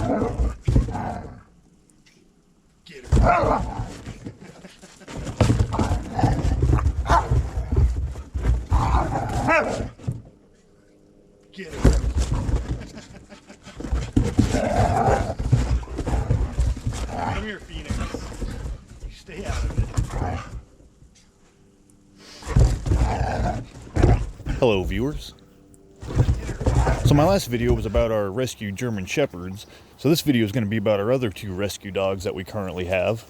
Get her. Get her. Come here, Phoenix. You stay out of it. Hello viewers. So my last video was about our rescued German Shepherds, so this video is going to be about our other two rescue dogs that we currently have,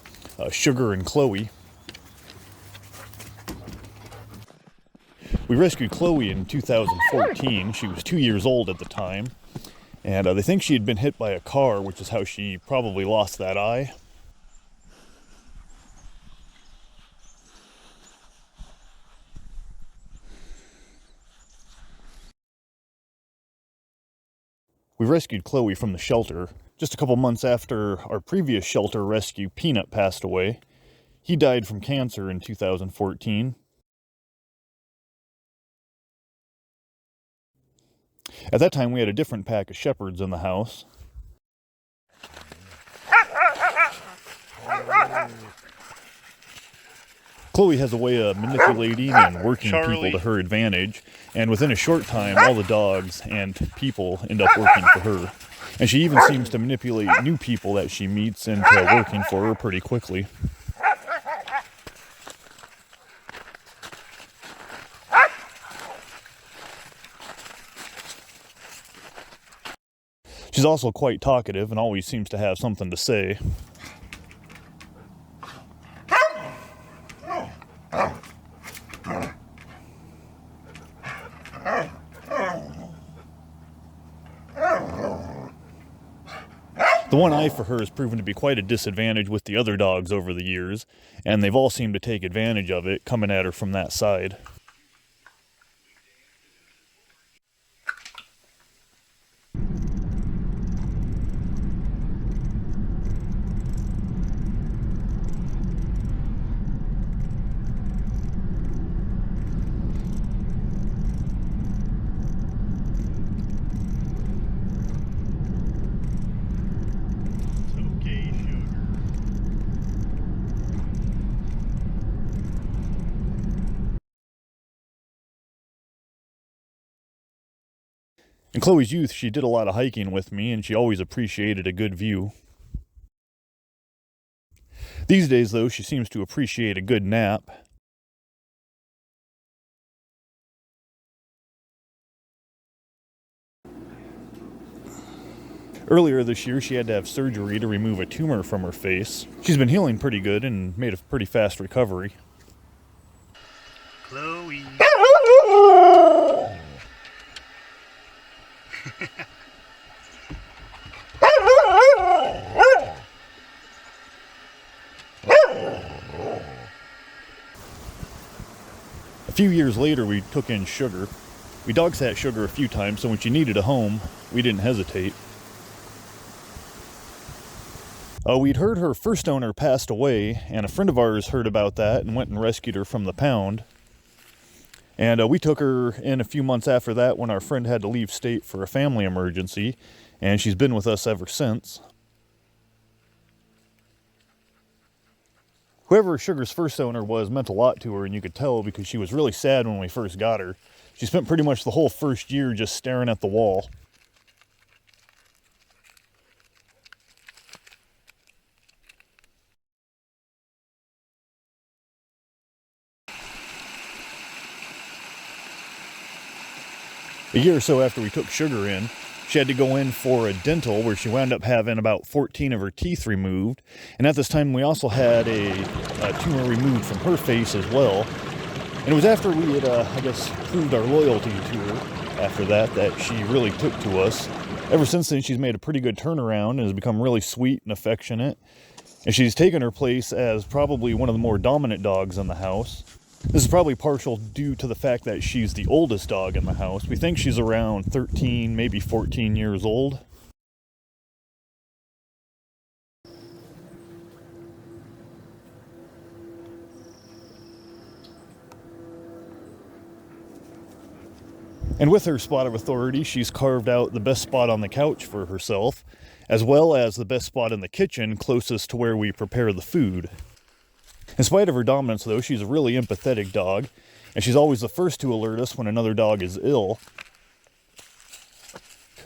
Sugar and Chloe. We rescued Chloe in 2014. She was 2 years old at the time, and they think she had been hit by a car, which is how she probably lost that eye. We rescued Chloe from the shelter just a couple months after our previous shelter rescue, Peanut, passed away. He died from cancer in 2014. At that time, we had a different pack of shepherds in the house. Chloe has a way of manipulating and working people to her advantage, and within a short time, all the dogs and people end up working for her. And she even seems to manipulate new people that she meets into working for her pretty quickly. She's also quite talkative and always seems to have something to say. The one eye for her has proven to be quite a disadvantage with the other dogs over the years, and they've all seemed to take advantage of it, coming at her from that side. In Chloe's youth, she did a lot of hiking with me, and she always appreciated a good view. These days, though, she seems to appreciate a good nap. Earlier this year, she had to have surgery to remove a tumor from her face. She's been healing pretty good and made a pretty fast recovery. Chloe. A few years later, we took in Sugar. We dog sat Sugar a few times, so when she needed a home, we didn't hesitate. We'd heard her first owner passed away, and a friend of ours heard about that and went and rescued her from the pound. And we took her in a few months after that when our friend had to leave state for a family emergency, and she's been with us ever since. Whoever Sugar's first owner was meant a lot to her, and you could tell because she was really sad when we first got her. She spent pretty much the whole first year just staring at the wall. A year or so after we took Sugar in, she had to go in for a dental where she wound up having about 14 of her teeth removed. And at this time, we also had a tumor removed from her face as well. And it was after we had, I guess, proved our loyalty to her after that she really took to us. Ever since then, she's made a pretty good turnaround and has become really sweet and affectionate. And she's taken her place as probably one of the more dominant dogs in the house. This is probably partial due to the fact that she's the oldest dog in the house. We think she's around 13, maybe 14 years old. And with her spot of authority, she's carved out the best spot on the couch for herself. as well as the best spot in the kitchen closest to where we prepare the food. In spite of her dominance, though, she's a really empathetic dog, and she's always the first to alert us when another dog is ill.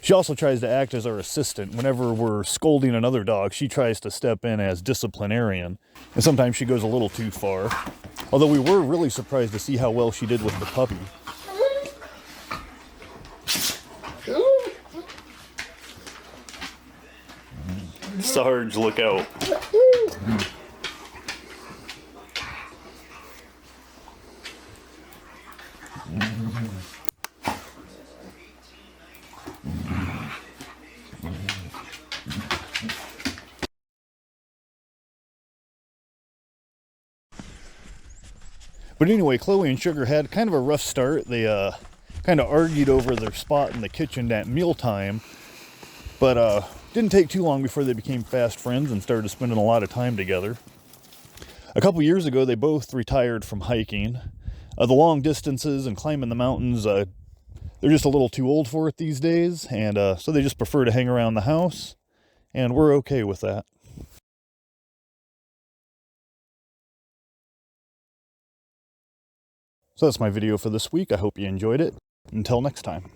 She also tries to act as our assistant. Whenever we're scolding another dog, she tries to step in as disciplinarian, and sometimes she goes a little too far. Although we were really surprised to see how well she did with the puppy. Sarge, look out. But anyway, Chloe and Sugar had kind of a rough start. They kind of argued over their spot in the kitchen at mealtime. But didn't take too long before they became fast friends and started spending a lot of time together. A couple years ago, they both retired from hiking. The long distances and climbing the mountains, they're just a little too old for it these days. And so they just prefer to hang around the house. And we're okay with that. So that's my video for this week. I hope you enjoyed it. Until next time.